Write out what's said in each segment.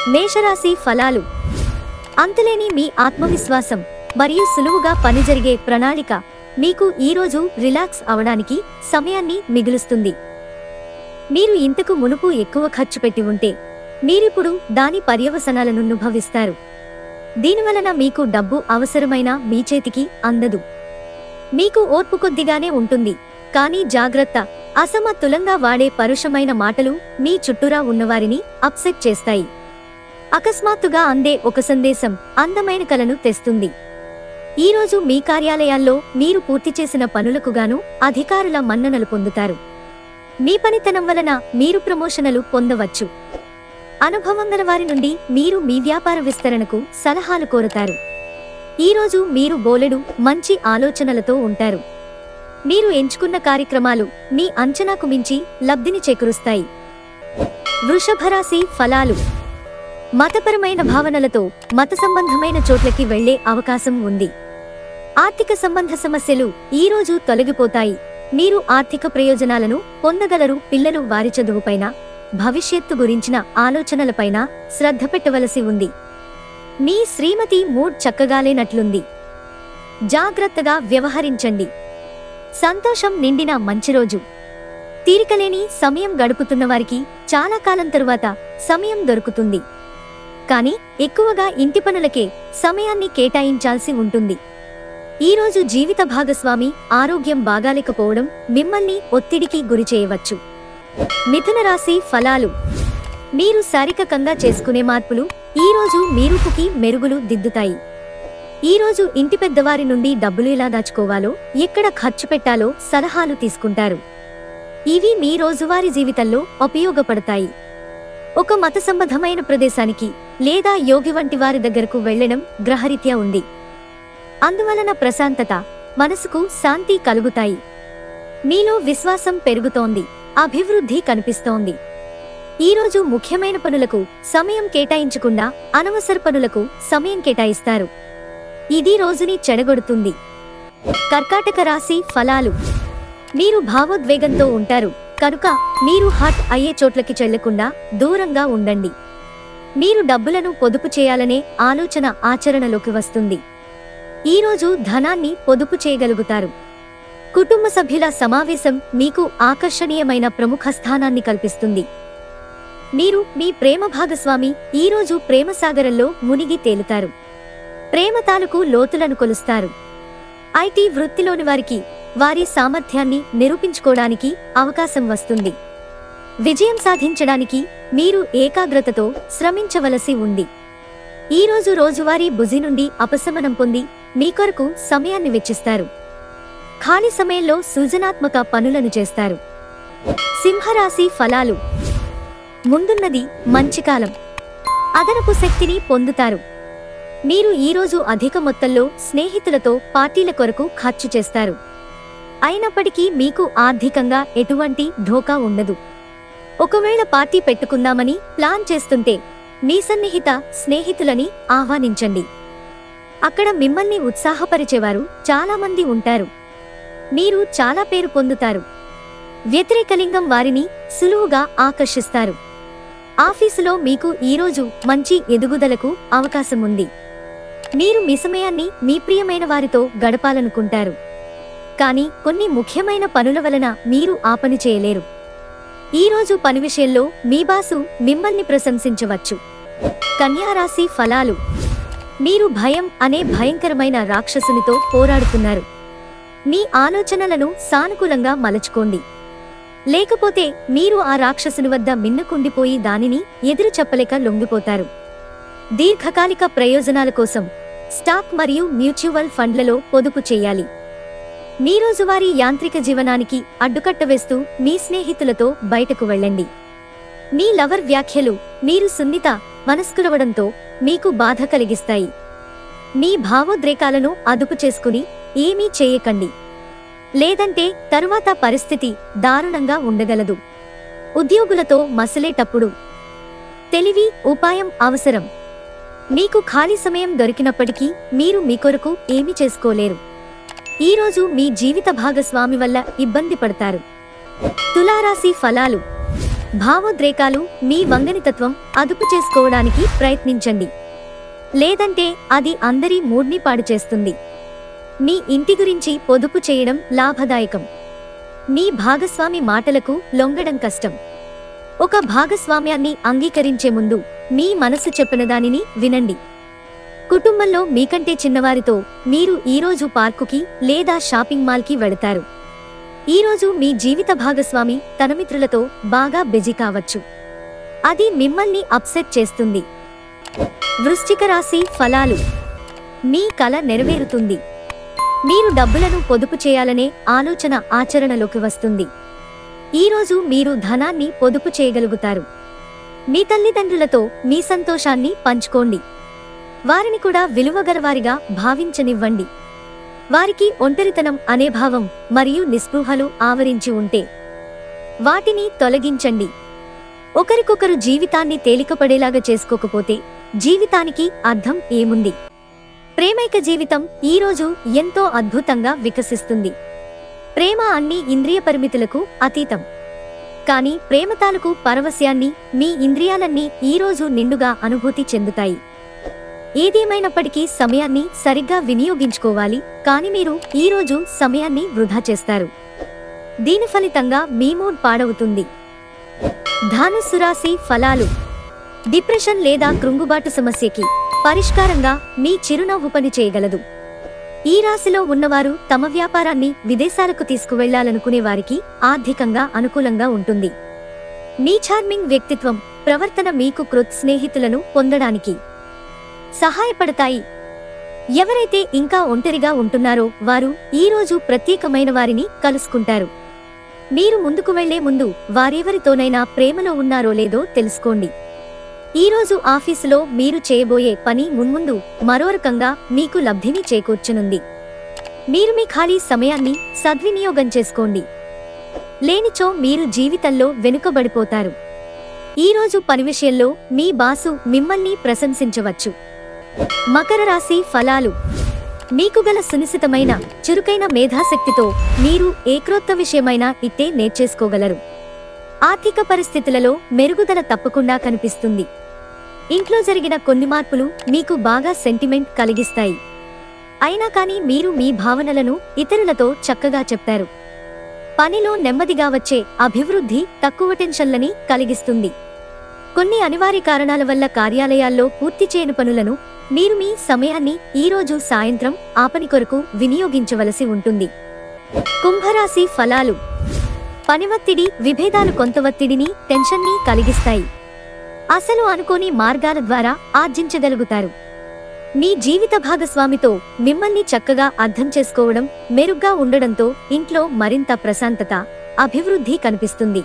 మేషరాశి ఫలాలు. అంతులేని మీ ఆత్మవిశ్వాసం మరియు సులువుగా పని జరిగే ప్రణాళిక మీకు ఈరోజు రిలాక్స్ అవడానికి సమయాన్ని మిగులుస్తుంది. మీరు ఇంతకు మునుపు ఎక్కువ ఖర్చు పెట్టి ఉంటే మీరిప్పుడు దాని పర్యవసనాలను అనుభవిస్తారు. దీనివలన మీకు డబ్బు అవసరమైన మీ చేతికి అందదు. మీకు ఓర్పు కొద్దిగానే ఉంటుంది, కానీ జాగ్రత్త, అసమతులంగా వాడే పరుషమైన మాటలు మీ చుట్టూరా ఉన్నవారిని అప్సెట్ చేస్తాయి. అకస్మాత్తుగా అందే ఒక సందేశం అందమైన కలను తెస్తుంది. ఈరోజు మీ కార్యాలయాల్లో మీరు పూర్తి చేసిన పనులకు గాను అధికారుల మన్ననలు పొందుతారు. మీ పనితనం వలన మీరు ప్రమోషన్లు పొందవచ్చు. అనుభవం గల వారి నుండి మీరు మీ వ్యాపార విస్తరణకు సలహాలు కోరుతారు. ఈరోజు మీరు బోలెడు మంచి ఆలోచనలతో ఉంటారు. మీరు ఎంచుకున్న కార్యక్రమాలు మీ అంచనాకు మించి లబ్ధిని చేకూరుస్తాయి. వృషభరాశి ఫలాలు. మతపరమైన భావనలతో మత సంబంధమైన చోట్లకి వెళ్లే అవకాశం ఉంది. ఆర్థిక సంబంధ సమస్యలు ఈరోజు తొలగిపోతాయి. మీరు ఆర్థిక ప్రయోజనాలను పొందగలరు. పిల్లలు వారి చదువుపైన, భవిష్యత్తు గురించిన ఆలోచనలపైన శ్రద్ధ పెట్టవలసి ఉంది. మీ శ్రీమతి మూడ్ చక్కగాలేనట్లుంది. జాగ్రత్తగా వ్యవహరించండి. సంతోషం నిండిన మంచి రోజు. తీరికలేని సమయం గడుపుతున్న వారికి చాలా కాలం తరువాత సమయం దొరుకుతుంది. కానీ ఎక్కువగా ఇంటి పనులకే సమయాన్ని కేటాయించాల్సి ఉంటుంది. ఈరోజు జీవిత భాగస్వామి ఆరోగ్యం బాగాలేకపోవడం మిమ్మల్ని ఒత్తిడికి గురిచేయవచ్చు. మిథున రాశి ఫలాలు. మీరు శారీరకంగా చేసుకునే మార్పులు ఈరోజు మీ రూపుకి మెరుగులు దిద్దుతాయి. ఈరోజు ఇంటి పెద్దవారి నుండి డబ్బులు ఎలా దాచుకోవాలో, ఎక్కడ ఖర్చు పెట్టాలో సలహాలు తీసుకుంటారు. ఇవి మీ రోజువారీ జీవితంలో ఉపయోగపడతాయి. ఒక మత సంబంధమైన ప్రదేశానికి లేదా యోగి వంటి వారి దగ్గరకు వెళ్లడం గ్రహరీత్యా ఉంది. అందువలన ప్రశాంతత, మనసుకు శాంతి కలుగుతాయి. మీలో విశ్వాసం పెరుగుతోంది, అభివృద్ధి కనిపిస్తోంది. ఈరోజు ముఖ్యమైన పనులకు సమయం కేటాయించకుండా అనవసర పనులకు సమయం కేటాయిస్తారు. ఇది రోజుని చెడగొడుతుంది. కర్కాటక రాశి ఫలాలు. మీరు భావోద్వేగంతో ఉంటారు కనుక మీరు హర్ట్ అయ్యే చోట్లకి చెళ్లకుండా దూరంగా ఉండండి. మీరు డబ్బులను పొదుపు చేయాలనే ఆలోచన ఆచరణలోకి వస్తుంది. ఈరోజు ధనాన్ని పొదుపు చేయగలుగుతారు. కుటుంబ సభ్యుల సమావేశం మీకు ఆకర్షణీయమైన ప్రముఖ స్థానాన్ని కల్పిస్తుంది. మీరు మీ ప్రేమ భాగస్వామి ఈరోజు ప్రేమసాగరంలో మునిగి తేలుతారు. ప్రేమ తాలూకు లోతులను కొలుస్తారు. ఐటీ వృత్తిలోని వారికి వారి సామర్థ్యాన్ని నిరూపించుకోవడానికి అవకాశం వస్తుంది. విజయం సాధించడానికి మీరు ఏకాగ్రతతో శ్రమించవలసి ఉంది. ఈరోజు రోజువారీ బుజి నుండి ఉపశమనం పొంది మీ కొరకు సమయాన్ని వెచ్చిస్తారు. ఖాళీ సమయంలో సృజనాత్మక పనులను చేస్తారు. సింహరాశి ఫలాలు. ముందున్నది మంచి కాలం. అదనపు శక్తిని పొందుతారు. మీరు ఈరోజు అధిక మొత్తంలో స్నేహితులతో పార్టీల కొరకు ఖర్చు చేస్తారు. అయినప్పటికీ మీకు ఆర్థికంగా ఎటువంటి ఢోకా ఉండదు. ఒకవేళ పార్టీ పెట్టుకుందామని ప్లాన్ చేస్తుంటే మీ సన్నిహిత స్నేహితులని ఆహ్వానించండి. అక్కడ మిమ్మల్ని ఉత్సాహపరిచేవారు చాలా మంది ఉంటారు. మీరు చాలా పేరు పొందుతారు. వ్యతిరేక లింగం వారిని సులువుగా ఆకర్షిస్తారు. ఆఫీసులో మీకు ఈరోజు మంచి ఎదుగుదలకు అవకాశం ఉంది. మీరు మీ సమయాన్ని మీ ప్రియమైన వారితో గడపాలనుకుంటారు. కానీ కొన్ని ముఖ్యమైన పనుల వలన మీరు ఆ పని చేయలేరు. ఈరోజు పని విషయంలో మీ బాసు మిమ్మల్ని ప్రశంసించవచ్చు. కన్యా రాశి ఫలాలు. మీరు భయం అనే భయంకరమైన రాక్షసునితో పోరాడుతున్నారు. మీ ఆలోచనలను సానుకూలంగా మలచుకోండి. లేకపోతే మీరు ఆ రాక్షసుని వద్ద మిన్నకుండిపోయి దానిని ఎదురు చెప్పలేక లొంగిపోతారు. దీర్ఘకాలిక ప్రయోజనాల కోసం స్టాక్ మరియు మ్యూచువల్ ఫండ్లలో పొదుపు చేయాలి. మీ రోజువారీ యాంత్రిక జీవనానికి అడ్డుకట్ట వేస్తూ మీ స్నేహితులతో బయటకు వెళ్ళండి. మీ లవర్ వ్యాఖ్యలు మీరు సున్నిత మనస్కులవడంతో మీకు బాధ కలిగిస్తాయి. మీ భావోద్రేకాలను అదుపు చేసుకుని ఏమీ చేయకండి. లేదంటే తరువాత పరిస్థితి దారుణంగా ఉండగలదు. ఉద్యోగులతో మసలేటప్పుడు తెలివి, ఉపాయం అవసరం. మీకు ఖాళీ సమయం దొరికినప్పటికీ మీరు మీ కొరకు ఏమీ చేసుకోలేరు. ఈరోజు మీ జీవిత భాగస్వామి వల్ల ఇబ్బంది పడతారు. తులారాశి ఫలాలు. భావోద్రేకాలు మీ వంగనితత్వం అదుపు చేసుకోవడానికి ప్రయత్నించండి. లేదంటే అది అందరి మూడ్ని పాడు చేస్తుంది. మీ ఇంటి గురించి పొదుపు చేయడం లాభదాయకం. మీ భాగస్వామి మాటలకు లొంగడం కష్టం. ఒక భాగస్వామ్యాన్ని అంగీకరించే ముందు మీ మనసు చెప్పిన దానిని వినండి. కుటుంబంలో మీకంటే చిన్నవారితో మీరు ఈరోజు పార్కుకి లేదా షాపింగ్ మాల్కి వెళతారు. ఈరోజు మీ జీవిత భాగస్వామి తన మిత్రులతో బాగా బిజీ కావచ్చు. అది మిమ్మల్ని అప్సెట్ చేస్తుంది. వృశ్చిక రాశి ఫలాలు. మీ కల నెరవేరుతుంది. మీరు డబ్బులను పొదుపు చేయాలనే ఆలోచన ఆచరణలోకి వస్తుంది. ఈరోజు మీరు ధనాన్ని పొదుపు చేయగలుగుతారు. మీ తల్లిదండ్రులతో మీ సంతోషాన్ని పంచుకోండి. వారిని కూడా విలువగలవారిగా భావించనివ్వండి. వారికి ఒంటరితనం అనే భావం మరియు నిస్పృహలు ఆవరించి ఉంటే వాటిని తొలగించండి. ఒకరికొకరు జీవితాన్ని తేలికపడేలాగా చేసుకోకపోతే జీవితానికి అర్థం ఏముంది? ప్రేమైక జీవితం ఈరోజు ఎంతో అద్భుతంగా వికసిస్తుంది. ప్రేమ అన్ని ఇంద్రియ పరిమితులకు అతీతం. కానీ ప్రేమ తాలూకు పరవశ్యాన్ని మీ ఇంద్రియాలన్నీ ఈరోజు నిండుగా అనుభూతి చెందుతాయి. ఏదేమైనప్పటికీ సమయాన్ని సరిగ్గా వినియోగించుకోవాలి. కానీ మీరు ఈరోజు సమయాన్ని వృధా చేస్తారు. దీని ఫలితంగా మీ మూడ్ పాడవుతుంది. ధనుస్సు రాశి ఫలాలు. డిప్రెషన్ లేదా కృంగుబాటు సమస్యకి పరిష్కారంగా మీ చిరునవ్వు పని చేయగలదు. ఈ రాశిలో ఉన్నవారు తమ వ్యాపారాన్ని విదేశాలకు తీసుకువెళ్లాలనుకునే వారికి ఆర్థికంగా అనుకూలంగా ఉంటుంది. మీ చార్మింగ్ వ్యక్తిత్వం, ప్రవర్తన మీకు క్రొత్త స్నేహితులను పొందడానికి సహాయపడతాయి. ఎవరైతే ఇంకా ఒంటరిగా ఉంటున్నారో వారు ఈరోజు ప్రత్యేకమైన వారిని కలుసుకుంటారు. మీరు ముందుకు వెళ్లే ముందు వారెవరితోనైనా ప్రేమలో ఉన్నారో లేదో తెలుసుకోండి. ఈరోజు ఆఫీసులో మీరు చేయబోయే పని మున్ముందు మరో రకంగా మీకు లబ్ధిని చేకూర్చనుంది. మీరు మీ ఖాళీ సమయాన్ని సద్వినియోగం చేసుకోండి. లేనిచో మీరు జీవితంలో వెనుకబడిపోతారు. ఈరోజు పని విషయంలో మీ బాసు మిమ్మల్ని ప్రశంసించవచ్చు. మకర రాశి ఫలాలు. మీకు గల సునిశితమైన చురుకైన మేధాశక్తితో మీరు ఏ క్రొత్త విషయమైనా ఇట్టే నేర్చేసుకోగలరు. ఆర్థిక పరిస్థితులలో మెరుగుదల తప్పకుండా కనిపిస్తుంది. ఇంట్లో జరిగిన కొన్ని మార్పులు మీకు బాగా సెంటిమెంట్ కలిగిస్తాయి. అయినా కానీ మీరు మీ భావనలను ఇతరులతో చక్కగా చెప్తారు. పనిలో నెమ్మదిగా వచ్చే అభివృద్ధి తక్కువ టెన్షన్లని కలిగిస్తుంది. కొన్ని అనివార్య కారణాల వల్ల కార్యాలయాల్లో పూర్తి చేయని పనులను మీరు మీ సమయాన్ని ఈరోజు సాయంత్రం ఆ పని కొరకు వినియోగించవలసి ఉంటుంది. కుంభరాశి ఫలాలు. పని ఒత్తిడి, విభేదాలు కొంత ఒత్తిడిని, టెన్షన్ని కలిగిస్తాయి. అసలు అనుకోని మార్గాల ద్వారా ఆర్జించగలుగుతారు. మీ జీవిత భాగస్వామితో మిమ్మల్ని చక్కగా అర్థం చేసుకోవడం, మెరుగ్గా ఉండడంతో ఇంట్లో మరింత ప్రశాంతత, అభివృద్ధి కనిపిస్తుంది.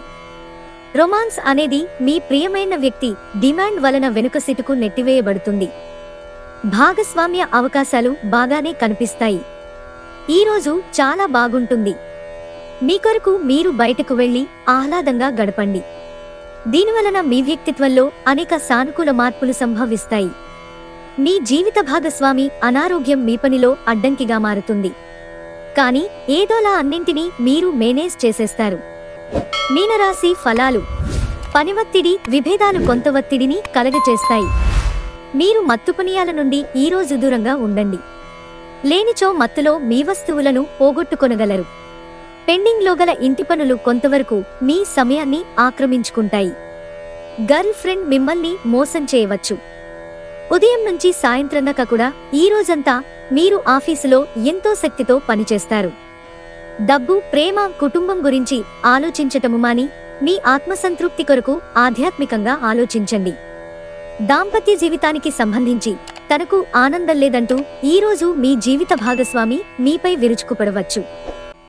రొమాన్స్ అనేది మీ ప్రియమైన వ్యక్తి డిమాండ్ వలన వెనుక సిటుకు నెట్టివేయబడుతుంది. భాగస్వామ్య అవకాశాలు బాగానే కనిపిస్తాయి. ఈరోజు చాలా బాగుంటుంది. మీ కొరకు మీరు బయటకు వెళ్లి ఆహ్లాదంగా గడపండి. దీనివలన మీ వ్యక్తిత్వంలో అనేక సానుకూల మార్పులు సంభవిస్తాయి. మీ జీవిత భాగస్వామి అనారోగ్యం మీ పనిలో అడ్డంకిగా మారుతుంది. కానీ ఏదోలా అన్నింటినీ మీరు మేనేజ్ చేసేస్తారు. మీనరాశి ఫలాలు. పని ఒత్తిడి, విభేదాలు కొంత ఒత్తిడిని కలగచేస్తాయి. మీరు మత్తుపనీయాల నుండి ఈరోజు దూరంగా ఉండండి. లేనిచో మత్తులో మీ వస్తువులను పోగొట్టుకొనగలరు. పెండింగ్లో గల ఇంటి పనులు కొంతవరకు మీ సమయాన్ని ఆక్రమించుకుంటాయి. గర్ల్ ఫ్రెండ్ మిమ్మల్ని మోసం చేయవచ్చు. ఉదయం నుంచి సాయంత్రం దాకా కూడా ఈ రోజంతా మీరు ఆఫీసులో ఎంతో శక్తితో పనిచేస్తారు. డబ్బు, ప్రేమ, కుటుంబం గురించి ఆలోచించటము మాని మీ ఆత్మసంతృప్తి కొరకు ఆధ్యాత్మికంగా ఆలోచించండి. దాంపత్య జీవితానికి సంబంధించి తనకు ఆనందం లేదంటూ ఈరోజు మీ జీవిత భాగస్వామి మీపై విరుచుకుపడవచ్చు.